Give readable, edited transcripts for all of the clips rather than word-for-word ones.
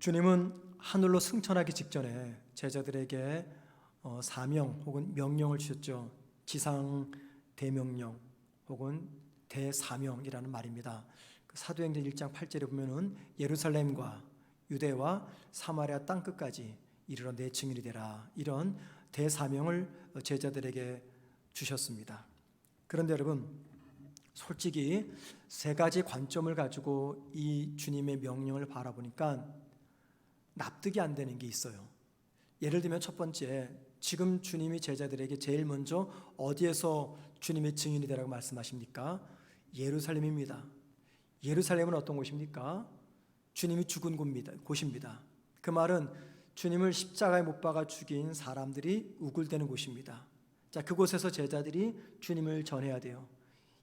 주님은 하늘로 승천하기 직전에 제자들에게 사명 혹은 명령을 주셨죠. 지상 대명령 혹은 대사명이라는 말입니다. 사도행전 1장 8절에 보면은 예루살렘과 유대와 사마리아 땅끝까지 이르러 내 증인이 되라, 이런 대사명을 제자들에게 주셨습니다. 그런데 여러분, 솔직히 세 가지 관점을 가지고 이 주님의 명령을 바라보니까 납득이 안 되는 게 있어요. 예를 들면 첫 번째, 지금 주님이 제자들에게 제일 먼저 어디에서 주님의 증인이 되라고 말씀하십니까? 예루살렘입니다. 예루살렘은 어떤 곳입니까? 주님이 죽은 곳입니다. 그 말은 주님을 십자가에 못 박아 죽인 사람들이 우글대는 곳입니다. 자, 그곳에서 제자들이 주님을 전해야 돼요.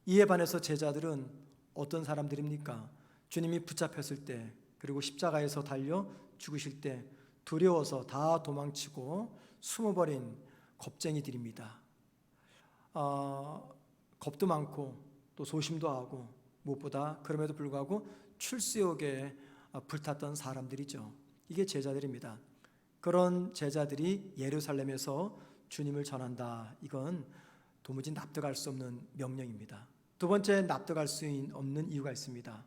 이에 반해서 제자들은 어떤 사람들입니까? 주님이 붙잡혔을 때, 그리고 십자가에서 달려 죽으실 때 두려워서 다 도망치고 숨어버린 겁쟁이들입니다. 겁도 많고 또 소심도 하고, 무엇보다 그럼에도 불구하고 출수욕에 불탔던 사람들이죠. 이게 제자들입니다. 그런 제자들이 예루살렘에서 주님을 전한다. 이건 도무지 납득할 수 없는 명령입니다. 두 번째, 납득할 수 없는 이유가 있습니다.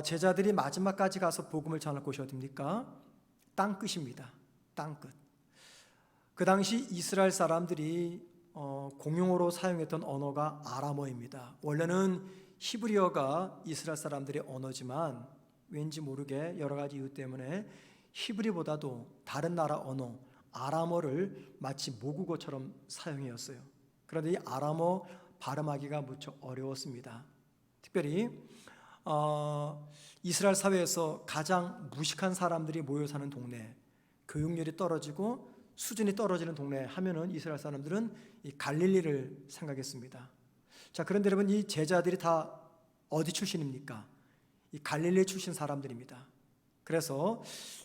제자들이 마지막까지 가서 복음을 전할 곳이 어디입니까? 땅끝입니다. 땅끝. 그 당시 이스라엘 사람들이 공용어로 사용했던 언어가 아람어입니다. 원래는 히브리어가 이스라엘 사람들의 언어지만 왠지 모르게 여러 가지 이유 때문에 히브리보다도 다른 나라 언어 아람어를 마치 모국어처럼 사용해왔어요. 그런데 이 아람어 발음하기가 무척 어려웠습니다. 특별히 이스라엘 사회에서 가장 무식한 사람들이 모여 사는 동네, 교육열이 떨어지고 수준이 떨어지는 동네 하면은 이스라엘 사람들은 이 갈릴리를 생각했습니다. 자, 그런데 여러분, 이 제자들이 다 어디 출신입니까? 이 갈릴리 출신 사람들입니다. 그래서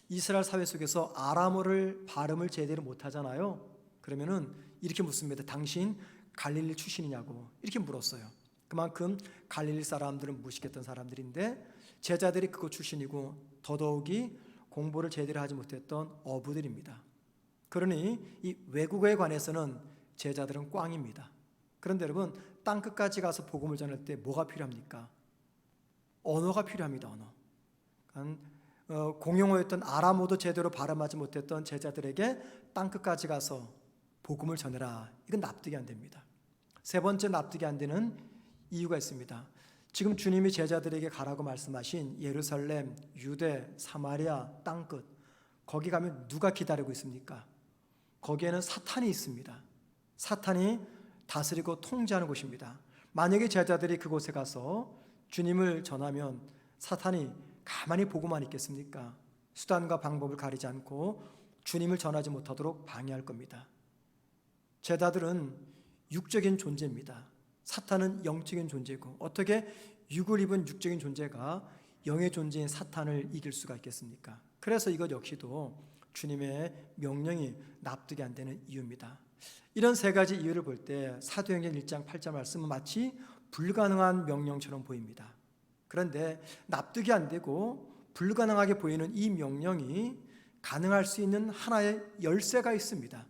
이스라엘 사회 속에서 아람어를 발음을 제대로 못하잖아요. 그러면은 이렇게 묻습니다. 당신 갈릴리 출신이냐고 이렇게 물었어요. 그만큼 갈릴리 사람들은 무식했던 사람들인데 제자들이 그곳 출신이고 더더욱이 공부를 제대로 하지 못했던 어부들입니다. 그러니 이 외국어에 관해서는 제자들은 꽝입니다. 그런데 여러분, 땅끝까지 가서 복음을 전할 때 뭐가 필요합니까? 언어가 필요합니다. 언어. 공용어였던 아람어도 제대로 발음하지 못했던 제자들에게 땅끝까지 가서 복음을 전해라. 이건 납득이 안 됩니다. 세 번째, 납득이 안 되는 이유가 있습니다. 지금 주님이 제자들에게 가라고 말씀하신 예루살렘, 유대, 사마리아 땅끝, 거기 가면 누가 기다리고 있습니까? 거기에는 사탄이 있습니다. 사탄이 다스리고 통제하는 곳입니다. 만약에 제자들이 그곳에 가서 주님을 전하면 사탄이 가만히 보고만 있겠습니까? 수단과 방법을 가리지 않고 주님을 전하지 못하도록 방해할 겁니다. 제자들은 육적인 존재입니다. 사탄은 영적인 존재고, 어떻게 육을 입은 육적인 존재가 영의 존재인 사탄을 이길 수가 있겠습니까? 그래서 이것 역시도 주님의 명령이 납득이 안 되는 이유입니다. 이런 세 가지 이유를 볼 때 사도행전 1장 8절 말씀은 마치 불가능한 명령처럼 보입니다. 그런데 납득이 안 되고 불가능하게 보이는 이 명령이 가능할 수 있는 하나의 열쇠가 있습니다.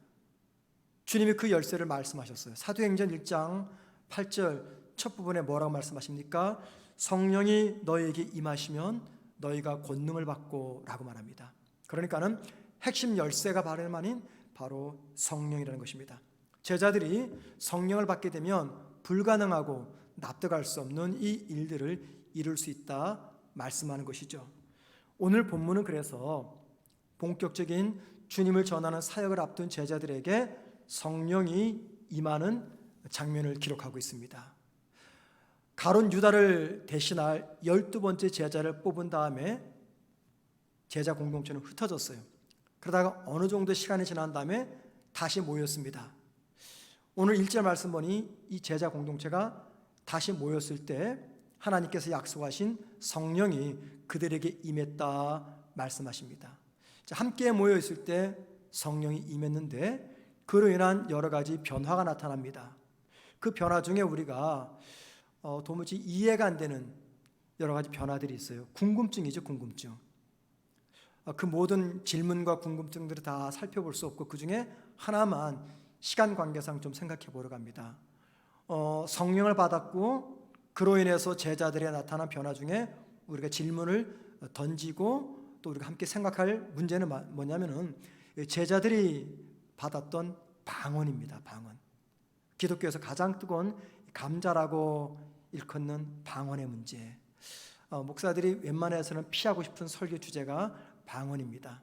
주님이 그 열쇠를 말씀하셨어요. 사도행전 1장 8절 첫 부분에 뭐라고 말씀하십니까? 성령이 너희에게 임하시면 너희가 권능을 받고 라고 말합니다. 그러니까는 핵심 열쇠가 바로 성령이라는 것입니다. 제자들이 성령을 받게 되면 불가능하고 납득할 수 없는 이 일들을 이룰 수 있다 말씀하는 것이죠. 오늘 본문은 그래서 본격적인 주님을 전하는 사역을 앞둔 제자들에게 성령이 임하는 장면을 기록하고 있습니다. 가룟 유다를 대신할 12번째 제자를 뽑은 다음에 제자 공동체는 흩어졌어요. 그러다가 어느 정도 시간이 지난 다음에 다시 모였습니다. 오늘 1절 말씀 보니 이 제자 공동체가 다시 모였을 때 하나님께서 약속하신 성령이 그들에게 임했다 말씀하십니다. 함께 모여 있을 때 성령이 임했는데 그로 인한 여러 가지 변화가 나타납니다. 그 변화 중에 우리가 도무지 이해가 안 되는 여러 가지 변화들이 있어요. 궁금증이죠, 궁금증. 그 모든 질문과 궁금증들을 다 살펴볼 수 없고 그 중에 하나만 시간 관계상 좀 생각해 보려고 합니다. 성령을 받았고 그로 인해서 제자들에 나타난 변화 중에 우리가 질문을 던지고 또 우리가 함께 생각할 문제는 뭐냐면은 제자들이 받았던 방언입니다. 방언. 기독교에서 가장 뜨거운 감자라고 일컫는 방언의 문제. 목사들이 웬만해서는 피하고 싶은 설교 주제가 방언입니다.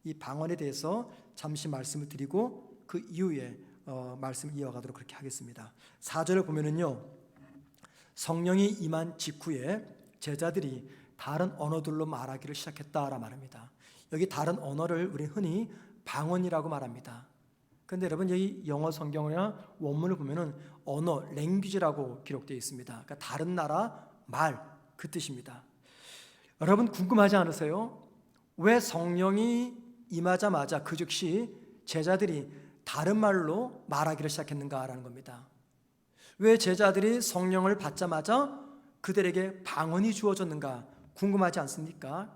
이 방언에 대해서 잠시 말씀을 드리고 그 이후에 말씀을 이어가도록 그렇게 하겠습니다. 4절을 보면은요, 성령이 임한 직후에 제자들이 다른 언어들로 말하기를 시작했다라 말합니다. 여기 다른 언어를 우리 흔히 방언이라고 말합니다. 그런데 여러분 여기 영어 성경이나 원문을 보면은 언어, 랭귀지라고 기록되어 있습니다. 그러니까 다른 나라 말 그 뜻입니다. 여러분 궁금하지 않으세요? 왜 성령이 임하자마자 그 즉시 제자들이 다른 말로 말하기를 시작했는가라는 겁니다. 왜 제자들이 성령을 받자마자 그들에게 방언이 주어졌는가 궁금하지 않습니까?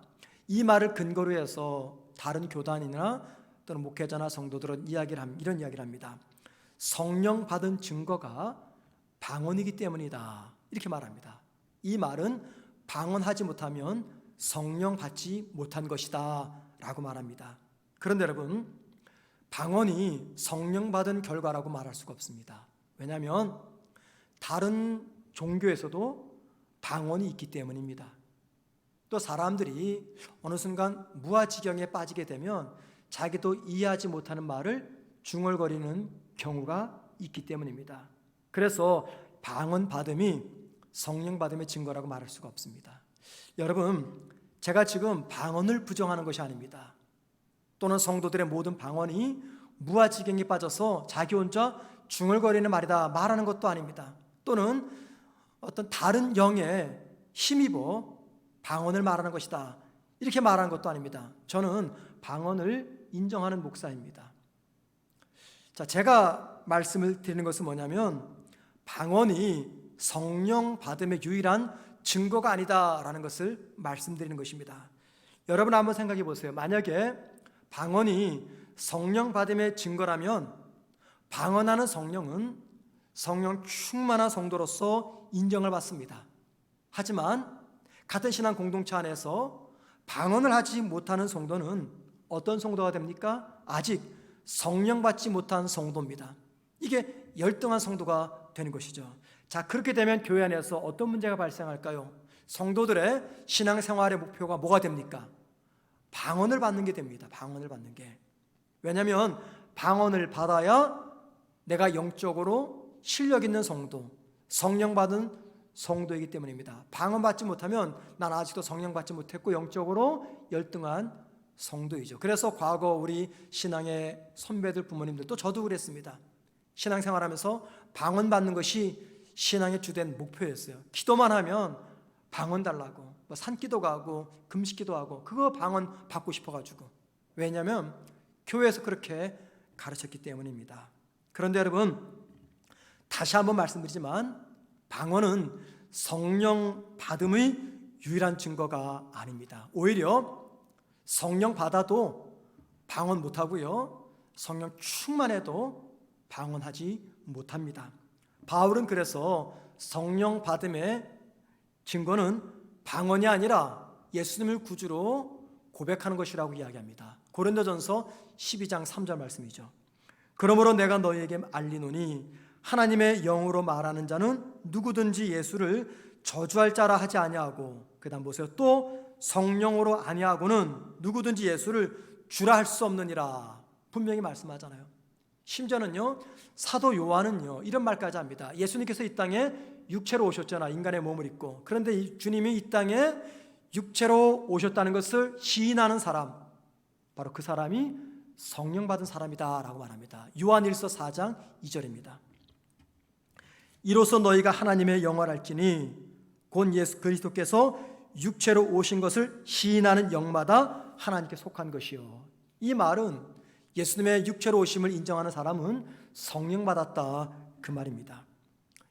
이 말을 근거로 해서 다른 교단이나 또는 목회자나 성도들은 이런 이야기를 합니다. 성령 받은 증거가 방언이기 때문이다 이렇게 말합니다. 이 말은 방언하지 못하면 성령 받지 못한 것이다 라고 말합니다. 그런데 여러분 방언이 성령 받은 결과라고 말할 수가 없습니다. 왜냐하면 다른 종교에서도 방언이 있기 때문입니다. 또 사람들이 어느 순간 무아지경에 빠지게 되면 자기도 이해하지 못하는 말을 중얼거리는 경우가 있기 때문입니다. 그래서 방언 받음이 성령 받음의 증거라고 말할 수가 없습니다. 여러분 제가 지금 방언을 부정하는 것이 아닙니다. 또는 성도들의 모든 방언이 무아지경에 빠져서 자기 혼자 중얼거리는 말이다 말하는 것도 아닙니다. 또는 어떤 다른 영에 힘입어 방언을 말하는 것이다 이렇게 말하는 것도 아닙니다. 저는 방언을 인정하는 목사입니다. 자, 제가 말씀을 드리는 것은 뭐냐면 방언이 성령 받음의 유일한 증거가 아니다라는 것을 말씀드리는 것입니다. 여러분 한번 생각해 보세요. 만약에 방언이 성령 받음의 증거라면 방언하는 성령은 성령 충만한 성도로서 인정을 받습니다. 하지만 같은 신앙 공동체 안에서 방언을 하지 못하는 성도는 어떤 성도가 됩니까? 아직 성령 받지 못한 성도입니다. 이게 열등한 성도가 되는 것이죠. 자, 그렇게 되면 교회 안에서 어떤 문제가 발생할까요? 성도들의 신앙생활의 목표가 뭐가 됩니까? 방언을 받는 게 됩니다. 방언을 받는 게. 왜냐하면 방언을 받아야 내가 영적으로 실력 있는 성도, 성령 받은 성도이기 때문입니다. 방언 받지 못하면 난 아직도 성령 받지 못했고 영적으로 열등한 성도이죠. 그래서 과거 우리 신앙의 선배들 부모님들 또 저도 그랬습니다. 신앙생활하면서 방언 받는 것이 신앙의 주된 목표였어요. 기도만 하면 방언 달라고 산기도 가고 금식기도 하고 그거 방언 받고 싶어가지고. 왜냐하면 교회에서 그렇게 가르쳤기 때문입니다. 그런데 여러분 다시 한번 말씀드리지만 방언은 성령 받음의 유일한 증거가 아닙니다. 오히려 성령 받아도 방언 못하고요, 성령 충만해도 방언하지 못합니다. 바울은 그래서 성령 받음의 증거는 방언이 아니라 예수님을 구주로 고백하는 것이라고 이야기합니다. 고린도전서 12장 3절 말씀이죠. 그러므로 내가 너희에게 알리노니 하나님의 영으로 말하는 자는 누구든지 예수를 저주할 자라 하지 아니하고, 그 다음 보세요, 또 성령으로 아니하고는 누구든지 예수를 주라 할 수 없느니라 분명히 말씀하잖아요. 심지어는요, 사도 요한은요 이런 말까지 합니다. 예수님께서 이 땅에 육체로 오셨잖아, 인간의 몸을 입고. 그런데 주님이 이 땅에 육체로 오셨다는 것을 시인하는 사람, 바로 그 사람이 성령 받은 사람이다 라고 말합니다. 요한일서 4장 2절입니다. 이로써 너희가 하나님의 영을 알지니 곧 예수 그리스도께서 육체로 오신 것을 시인하는 영마다 하나님께 속한 것이요. 이 말은 예수님의 육체로 오심을 인정하는 사람은 성령 받았다 그 말입니다.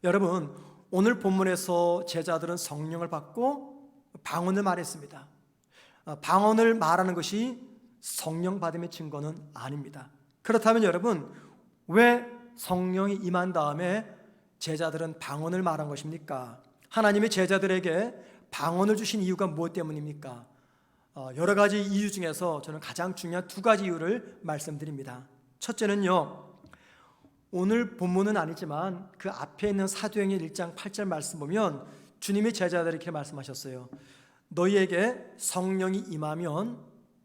여러분 오늘 본문에서 제자들은 성령을 받고 방언을 말했습니다. 방언을 말하는 것이 성령 받음의 증거는 아닙니다. 그렇다면 여러분, 왜 성령이 임한 다음에 제자들은 방언을 말한 것입니까? 하나님이 제자들에게 방언을 주신 이유가 무엇 때문입니까? 여러 가지 이유 중에서 저는 가장 중요한 두 가지 이유를 말씀드립니다. 첫째는요, 오늘 본문은 아니지만 그 앞에 있는 사도행전 1장 8절 말씀 보면 주님이 제자들에게 이렇게 말씀하셨어요. 너희에게 성령이 임하면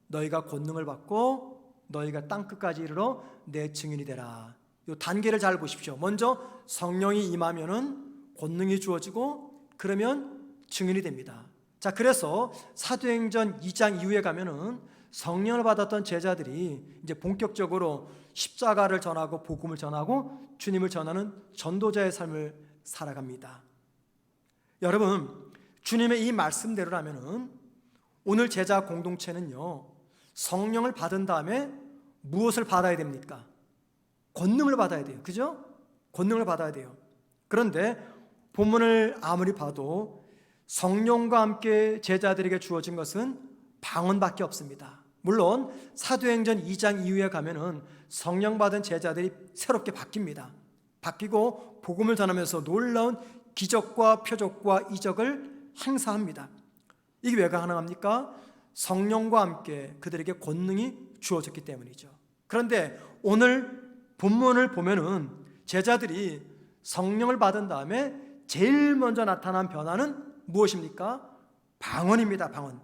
너희가 권능을 받고 너희가 땅끝까지 이르러 내 증인이 되라. 이 단계를 잘 보십시오. 먼저 성령이 임하면은 권능이 주어지고 그러면 증인이 됩니다. 자, 그래서 사도행전 2장 이후에 가면은 성령을 받았던 제자들이 이제 본격적으로 십자가를 전하고 복음을 전하고 주님을 전하는 전도자의 삶을 살아갑니다. 여러분, 주님의 이 말씀대로라면은 오늘 제자 공동체는요, 성령을 받은 다음에 무엇을 받아야 됩니까? 권능을 받아야 돼요. 그죠? 권능을 받아야 돼요. 그런데 본문을 아무리 봐도 성령과 함께 제자들에게 주어진 것은 방언밖에 없습니다. 물론 사도행전 2장 이후에 가면은 성령 받은 제자들이 새롭게 바뀝니다. 바뀌고 복음을 전하면서 놀라운 기적과 표적과 이적을 행사합니다. 이게 왜 가능합니까? 성령과 함께 그들에게 권능이 주어졌기 때문이죠. 그런데 오늘 본문을 보면은 제자들이 성령을 받은 다음에 제일 먼저 나타난 변화는 무엇입니까? 방언입니다. 방언.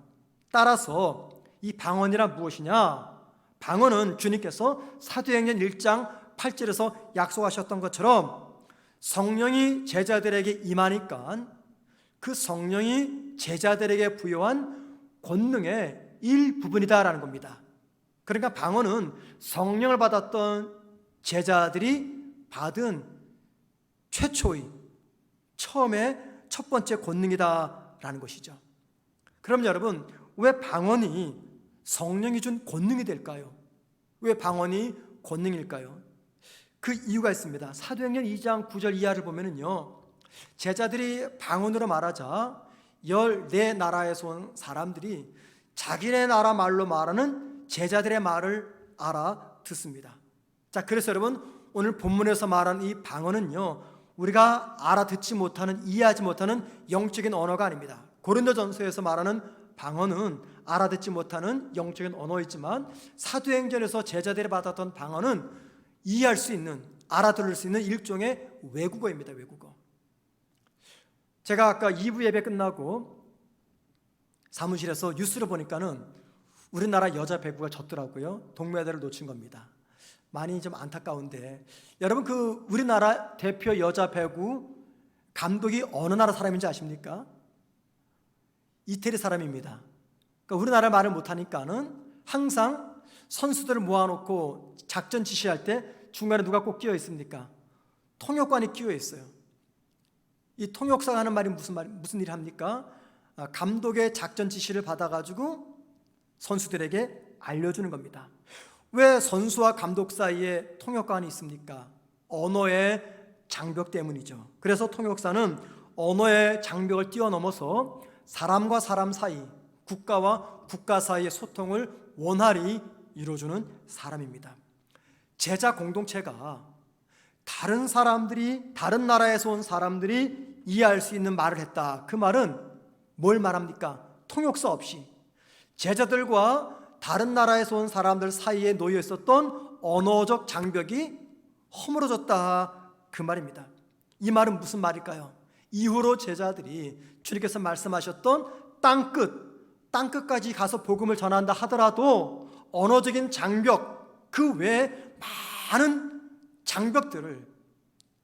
따라서 이 방언이란 무엇이냐? 방언은 주님께서 사도행전 1장 8절에서 약속하셨던 것처럼 성령이 제자들에게 임하니까 그 성령이 제자들에게 부여한 권능의 일부분이다라는 겁니다. 그러니까 방언은 성령을 받았던 제자들이 받은 최초의 처음에 첫 번째 권능이다라는 것이죠. 그럼 여러분, 왜 방언이 성령이 준 권능이 될까요? 왜 방언이 권능일까요? 그 이유가 있습니다. 사도행전 2장 9절 이하를 보면은요, 제자들이 방언으로 말하자 14나라에서 온 사람들이 자기네 나라 말로 말하는 제자들의 말을 알아듣습니다. 자, 그래서 여러분, 오늘 본문에서 말하는 이 방언은요, 우리가 알아듣지 못하는, 이해하지 못하는 영적인 언어가 아닙니다. 고린도전서에서 말하는 방언은 알아듣지 못하는 영적인 언어이지만 사도행전에서 제자들이 받았던 방언은 이해할 수 있는, 알아들을 수 있는 일종의 외국어입니다. 외국어. 제가 아까 2부 예배 끝나고 사무실에서 뉴스를 보니까는 우리나라 여자 배구가 졌더라고요. 동메달을 놓친 겁니다. 많이 좀 안타까운데, 여러분, 그 우리나라 대표 여자 배구 감독이 어느 나라 사람인지 아십니까? 이태리 사람입니다. 그러니까 우리나라 말을 못하니까는 항상 선수들을 모아놓고 작전 지시할 때 중간에 누가 꼭 끼어 있습니까? 통역관이 끼어 있어요. 이 통역사가 하는 말이 무슨 일을 합니까? 감독의 작전 지시를 받아가지고 선수들에게 알려주는 겁니다. 왜 선수와 감독 사이에 통역관이 있습니까? 언어의 장벽 때문이죠. 그래서 통역사는 언어의 장벽을 뛰어넘어서 사람과 사람 사이, 국가와 국가 사이의 소통을 원활히 이루어주는 사람입니다. 제자 공동체가 다른 사람들이, 다른 나라에서 온 사람들이 이해할 수 있는 말을 했다. 그 말은 뭘 말합니까? 통역사 없이 제자들과 다른 나라에서 온 사람들 사이에 놓여 있었던 언어적 장벽이 허물어졌다. 그 말입니다. 이 말은 무슨 말일까요? 이후로 제자들이 주님께서 말씀하셨던 땅끝까지 가서 복음을 전한다 하더라도 언어적인 장벽, 그 외에 많은 장벽들을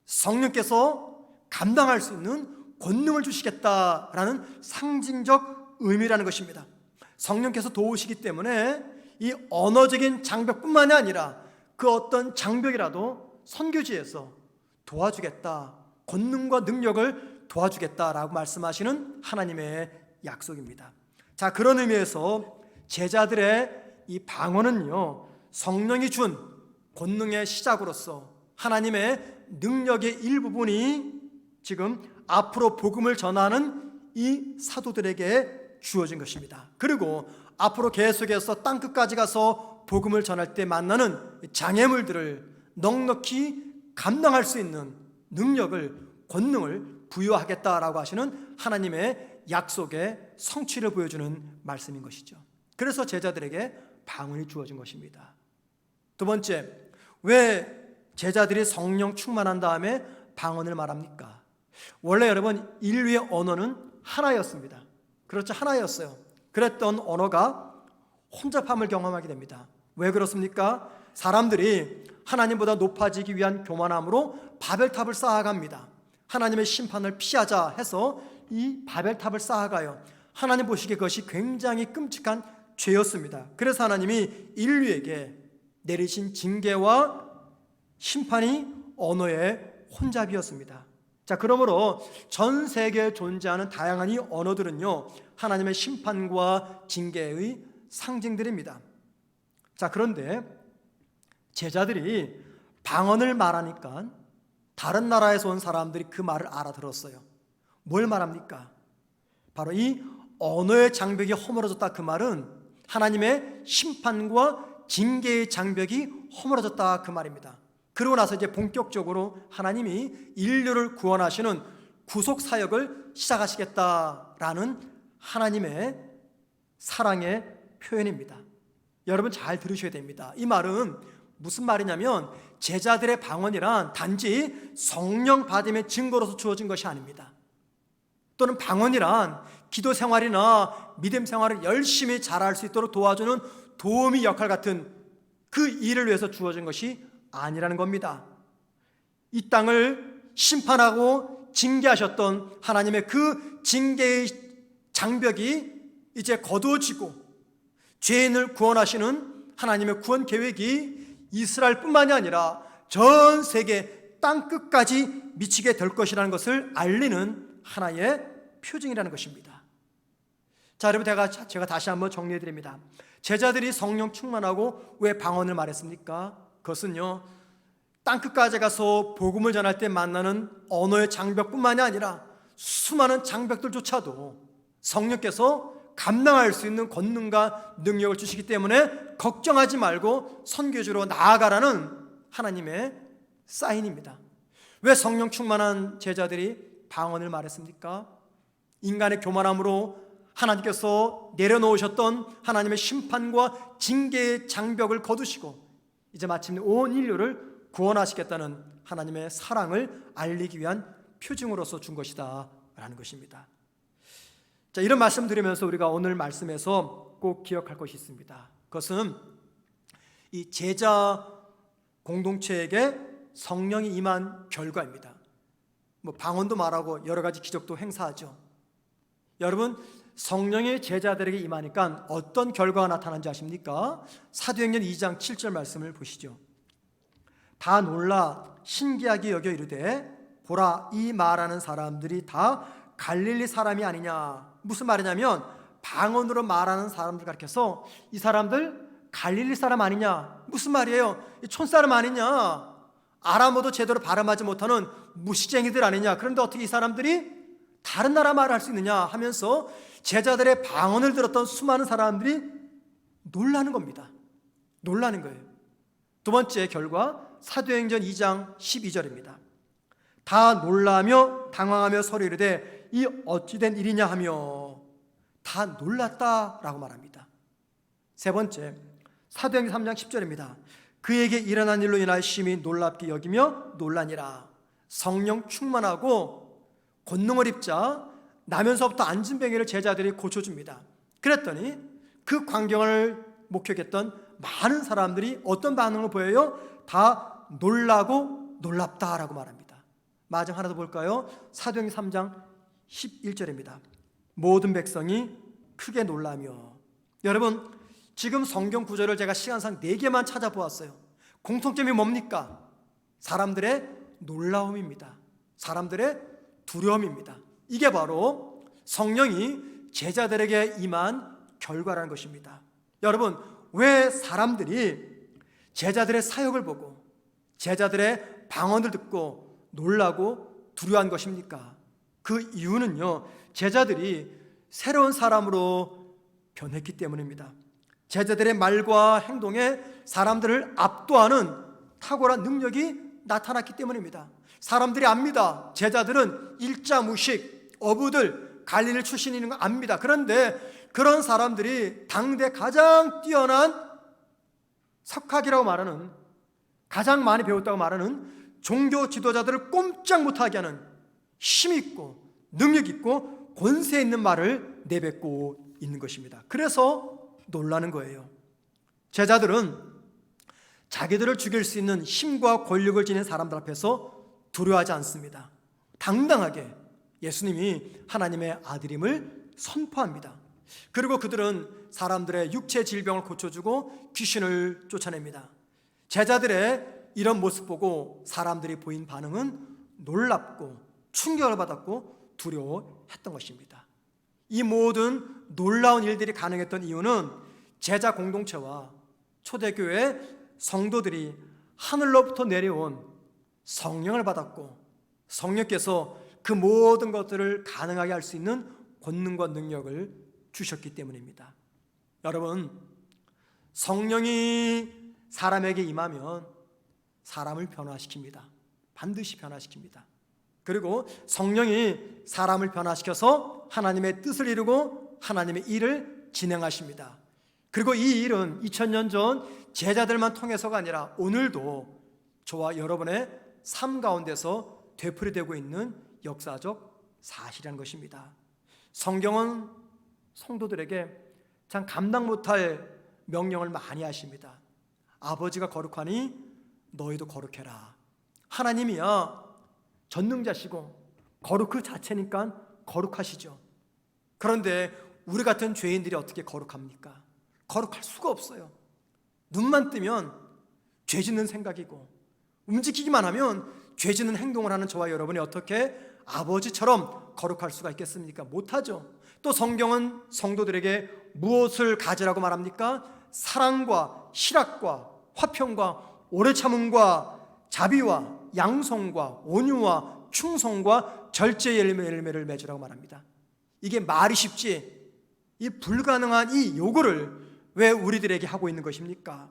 성령께서 감당할 수 있는 권능을 주시겠다라는 상징적 의미라는 것입니다. 성령께서 도우시기 때문에 이 언어적인 장벽뿐만이 아니라 그 어떤 장벽이라도 선교지에서 도와주겠다, 권능과 능력을 도와주겠다라고 말씀하시는 하나님의 약속입니다. 자, 그런 의미에서 제자들의 이 방언은요, 성령이 준 권능의 시작으로서 하나님의 능력의 일부분이 지금 앞으로 복음을 전하는 이 사도들에게 주어진 것입니다. 그리고 앞으로 계속해서 땅끝까지 가서 복음을 전할 때 만나는 장애물들을 넉넉히 감당할 수 있는 능력을, 권능을 부여하겠다라고 하시는 하나님의 약속의 성취를 보여주는 말씀인 것이죠. 그래서 제자들에게 방언이 주어진 것입니다. 두 번째, 왜 제자들이 성령 충만한 다음에 방언을 말합니까? 원래 여러분, 인류의 언어는 하나였습니다. 그렇죠, 하나였어요. 그랬던 언어가 혼잡함을 경험하게 됩니다. 왜 그렇습니까? 사람들이 하나님보다 높아지기 위한 교만함으로 바벨탑을 쌓아갑니다. 하나님의 심판을 피하자 해서 이 바벨탑을 쌓아가요. 하나님 보시기에 그것이 굉장히 끔찍한 죄였습니다. 그래서 하나님이 인류에게 내리신 징계와 심판이 언어의 혼잡이었습니다. 자, 그러므로 전 세계에 존재하는 다양한 이 언어들은요, 하나님의 심판과 징계의 상징들입니다. 자, 그런데 제자들이 방언을 말하니까 다른 나라에서 온 사람들이 그 말을 알아들었어요. 뭘 말합니까? 바로 이 언어의 장벽이 허물어졌다, 그 말은 하나님의 심판과 징계의 장벽이 허물어졌다, 그 말입니다. 그러고 나서 이제 본격적으로 하나님이 인류를 구원하시는 구속 사역을 시작하시겠다라는 하나님의 사랑의 표현입니다. 여러분 잘 들으셔야 됩니다. 이 말은 무슨 말이냐면 제자들의 방언이란 단지 성령 받음의 증거로서 주어진 것이 아닙니다. 또는 방언이란 기도 생활이나 믿음 생활을 열심히 잘할 수 있도록 도와주는 도우미 역할 같은 그 일을 위해서 주어진 것이 아니라는 겁니다. 이 땅을 심판하고 징계하셨던 하나님의 그 징계의 장벽이 이제 거두어지고 죄인을 구원하시는 하나님의 구원 계획이 이스라엘뿐만이 아니라 전 세계 땅끝까지 미치게 될 것이라는 것을 알리는 하나의 표징이라는 것입니다. 자, 여러분, 제가 다시 한번 정리해 드립니다. 제자들이 성령 충만하고 왜 방언을 말했습니까? 그것은요, 땅끝까지 가서 복음을 전할 때 만나는 언어의 장벽뿐만이 아니라 수많은 장벽들조차도 성령께서 감당할 수 있는 권능과 능력을 주시기 때문에 걱정하지 말고 선교지로 나아가라는 하나님의 사인입니다. 왜 성령 충만한 제자들이 방언을 말했습니까? 인간의 교만함으로 하나님께서 내려놓으셨던 하나님의 심판과 징계의 장벽을 거두시고 이제 마침내 온 인류를 구원하시겠다는 하나님의 사랑을 알리기 위한 표징으로서 준 것이다 라는 것입니다. 자, 이런 말씀 드리면서 우리가 오늘 말씀에서 꼭 기억할 것이 있습니다. 그것은 이 제자 공동체에게 성령이 임한 결과입니다. 방언도 말하고 여러 가지 기적도 행사하죠. 여러분, 성령의 제자들에게 임하니까 어떤 결과가 나타난지 아십니까? 사도행전 2장 7절 말씀을 보시죠. 다 놀라 신기하게 여겨 이르되 보라, 이 말하는 사람들이 다 갈릴리 사람이 아니냐. 무슨 말이냐면 방언으로 말하는 사람들 가르쳐서 이 사람들 갈릴리 사람 아니냐. 무슨 말이에요? 촌사람 아니냐. 아람어도 제대로 발음하지 못하는 무시쟁이들 아니냐. 그런데 어떻게 이 사람들이 다른 나라 말을 할 수 있느냐 하면서 제자들의 방언을 들었던 수많은 사람들이 놀라는 겁니다. 놀라는 거예요. 두 번째 결과, 사도행전 2장 12절입니다. 다 놀라며 당황하며 서로 이르되 이 어찌된 일이냐 하며 다 놀랐다라고 말합니다. 세 번째, 사도행전 3장 10절입니다. 그에게 일어난 일로 인하여 심히 놀랍게 여기며 놀라니라. 성령 충만하고 권능을 입자 나면서부터 안진뱅이를 제자들이 고쳐줍니다. 그랬더니 그 광경을 목격했던 많은 사람들이 어떤 반응을 보여요? 다 놀라고 놀랍다라고 말합니다. 마지막 하나 더 볼까요? 사도행전 3장 11절입니다. 모든 백성이 크게 놀라며. 여러분, 지금 성경 구절을 제가 시간상 4개만 찾아보았어요. 공통점이 뭡니까? 사람들의 놀라움입니다. 사람들의 두려움입니다. 이게 바로 성령이 제자들에게 임한 결과라는 것입니다. 여러분, 왜 사람들이 제자들의 사역을 보고 제자들의 방언을 듣고 놀라고 두려워한 것입니까? 그 이유는요, 제자들이 새로운 사람으로 변했기 때문입니다. 제자들의 말과 행동에 사람들을 압도하는 탁월한 능력이 나타났기 때문입니다. 사람들이 압니다. 제자들은 일자무식, 어부들, 갈릴리 출신인 거 압니다. 그런데 그런 사람들이 당대 가장 뛰어난 석학이라고 말하는, 가장 많이 배웠다고 말하는 종교 지도자들을 꼼짝 못하게 하는 힘있고 능력있고 권세 있는 말을 내뱉고 있는 것입니다. 그래서 놀라는 거예요. 제자들은 자기들을 죽일 수 있는 힘과 권력을 지닌 사람들 앞에서 두려워하지 않습니다. 당당하게 예수님이 하나님의 아들임을 선포합니다. 그리고 그들은 사람들의 육체 질병을 고쳐주고 귀신을 쫓아냅니다. 제자들의 이런 모습 보고 사람들이 보인 반응은 놀랍고 충격을 받았고 두려워했던 것입니다. 이 모든 놀라운 일들이 가능했던 이유는 제자 공동체와 초대교회 성도들이 하늘로부터 내려온 성령을 받았고 성령께서 그 모든 것들을 가능하게 할 수 있는 권능과 능력을 주셨기 때문입니다. 여러분, 성령이 사람에게 임하면 사람을 변화시킵니다. 반드시 변화시킵니다. 그리고 성령이 사람을 변화시켜서 하나님의 뜻을 이루고 하나님의 일을 진행하십니다. 그리고 이 일은 2000년 전 제자들만 통해서가 아니라 오늘도 저와 여러분의 삶 가운데서 되풀이되고 있는 역사적 사실이라는 것입니다. 성경은 성도들에게 참 감당 못할 명령을 많이 하십니다. 아버지가 거룩하니 너희도 거룩해라. 하나님이야 전능자시고 거룩 그 자체니까 거룩하시죠. 그런데 우리 같은 죄인들이 어떻게 거룩합니까? 거룩할 수가 없어요. 눈만 뜨면 죄 짓는 생각이고 움직이기만 하면 죄 짓는 행동을 하는 저와 여러분이 어떻게 아버지처럼 거룩할 수가 있겠습니까? 못하죠. 또 성경은 성도들에게 무엇을 가지라고 말합니까? 사랑과 실학과 화평과 오래 참음과 자비와 양성과 온유와 충성과 절제의 열매를 맺으라고 말합니다. 이게 말이 쉽지 이 불가능한 이 요구를 왜 우리들에게 하고 있는 것입니까?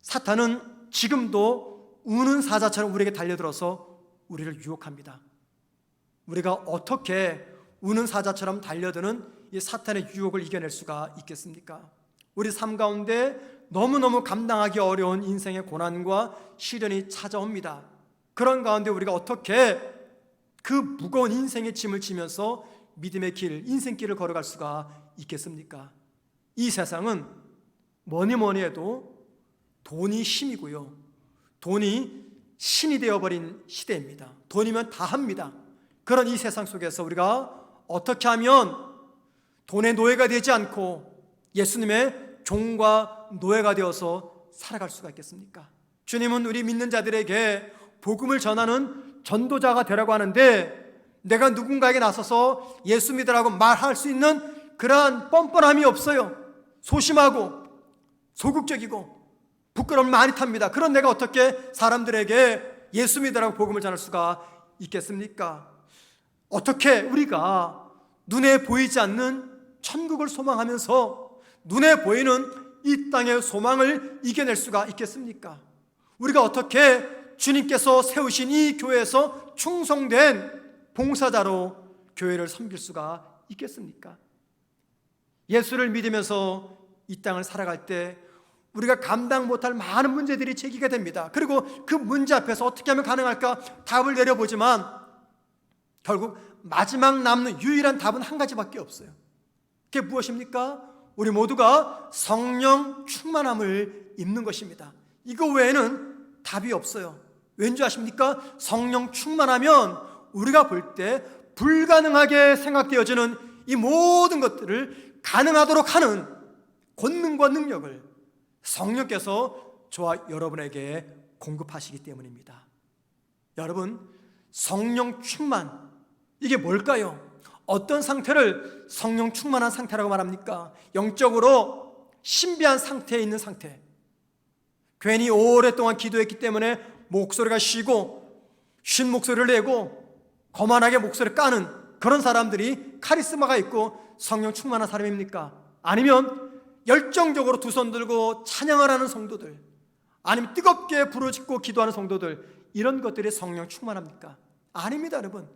사탄은 지금도 우는 사자처럼 우리에게 달려들어서 우리를 유혹합니다. 우리가 어떻게 우는 사자처럼 달려드는 이 사탄의 유혹을 이겨낼 수가 있겠습니까? 우리 삶 가운데 너무너무 감당하기 어려운 인생의 고난과 시련이 찾아옵니다. 그런 가운데 우리가 어떻게 그 무거운 인생의 짐을 지면서 믿음의 길, 인생길을 걸어갈 수가 있겠습니까? 이 세상은 뭐니 해도 돈이 힘이고요, 돈이 신이 되어버린 시대입니다. 돈이면 다 합니다. 그런 이 세상 속에서 우리가 어떻게 하면 돈의 노예가 되지 않고 예수님의 종과 노예가 되어서 살아갈 수가 있겠습니까? 주님은 우리 믿는 자들에게 복음을 전하는 전도자가 되라고 하는데 내가 누군가에게 나서서 예수 믿으라고 말할 수 있는 그러한 뻔뻔함이 없어요. 소심하고 소극적이고 부끄러움을 많이 탑니다. 그런 내가 어떻게 사람들에게 예수 믿으라고 복음을 전할 수가 있겠습니까? 어떻게 우리가 눈에 보이지 않는 천국을 소망하면서 눈에 보이는 이 땅의 소망을 이겨낼 수가 있겠습니까? 우리가 어떻게 주님께서 세우신 이 교회에서 충성된 봉사자로 교회를 섬길 수가 있겠습니까? 예수를 믿으면서 이 땅을 살아갈 때 우리가 감당 못할 많은 문제들이 제기가 됩니다. 그리고 그 문제 앞에서 어떻게 하면 가능할까 답을 내려보지만 결국 마지막 남는 유일한 답은 한 가지밖에 없어요. 그게 무엇입니까? 우리 모두가 성령 충만함을 입는 것입니다. 이거 외에는 답이 없어요. 왠지 아십니까? 성령 충만하면 우리가 볼 때 불가능하게 생각되어지는 이 모든 것들을 가능하도록 하는 권능과 능력을 성령께서 저와 여러분에게 공급하시기 때문입니다. 여러분, 성령 충만, 이게 뭘까요? 어떤 상태를 성령 충만한 상태라고 말합니까? 영적으로 신비한 상태에 있는 상태. 괜히 오랫동안 기도했기 때문에 목소리가 쉬고 쉰 목소리를 내고 거만하게 목소리를 까는 그런 사람들이 카리스마가 있고 성령 충만한 사람입니까? 아니면 열정적으로 두 손 들고 찬양을 하는 성도들, 아니면 뜨겁게 부르짖고 기도하는 성도들, 이런 것들이 성령 충만합니까? 아닙니다, 여러분.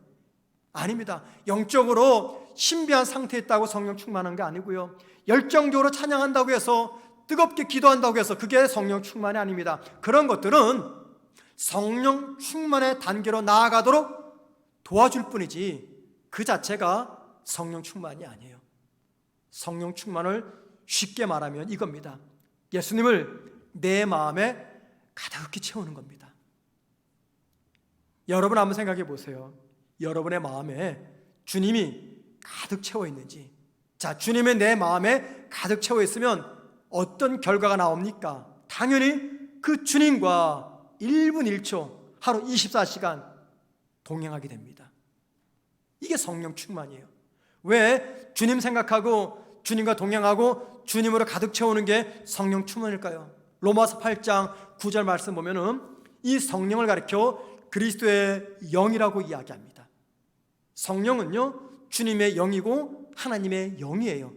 아닙니다. 영적으로 신비한 상태에 있다고 성령 충만한 게 아니고요, 열정적으로 찬양한다고 해서, 뜨겁게 기도한다고 해서 그게 성령 충만이 아닙니다. 그런 것들은 성령 충만의 단계로 나아가도록 도와줄 뿐이지 그 자체가 성령 충만이 아니에요. 성령 충만을 쉽게 말하면 이겁니다. 예수님을 내 마음에 가득히 채우는 겁니다. 여러분 한번 생각해 보세요. 여러분의 마음에 주님이 가득 채워 있는지. 자, 주님의 내 마음에 가득 채워 있으면 어떤 결과가 나옵니까? 당연히 그 주님과 1분 1초, 하루 24시간 동행하게 됩니다. 이게 성령 충만이에요. 왜 주님 생각하고 주님과 동행하고 주님으로 가득 채우는 게 성령 충만일까요? 로마서 8장 9절 말씀 보면은 이 성령을 가리켜 그리스도의 영이라고 이야기합니다. 성령은요, 주님의 영이고 하나님의 영이에요.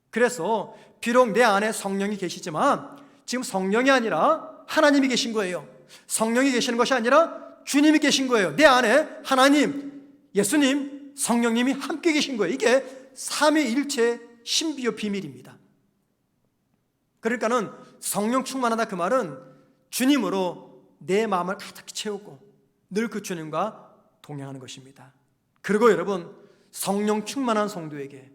그래서 비록 내 안에 성령이 계시지만 지금 성령이 아니라 하나님이 계신 거예요. 성령이 계시는 것이 아니라 주님이 계신 거예요. 내 안에 하나님, 예수님, 성령님이 함께 계신 거예요. 이게 삼위일체 신비의 비밀입니다. 그러니까는 성령 충만하다 그 말은 주님으로 내 마음을 가득히 채우고 늘 그 주님과 동행하는 것입니다. 그리고 여러분, 성령 충만한 성도에게,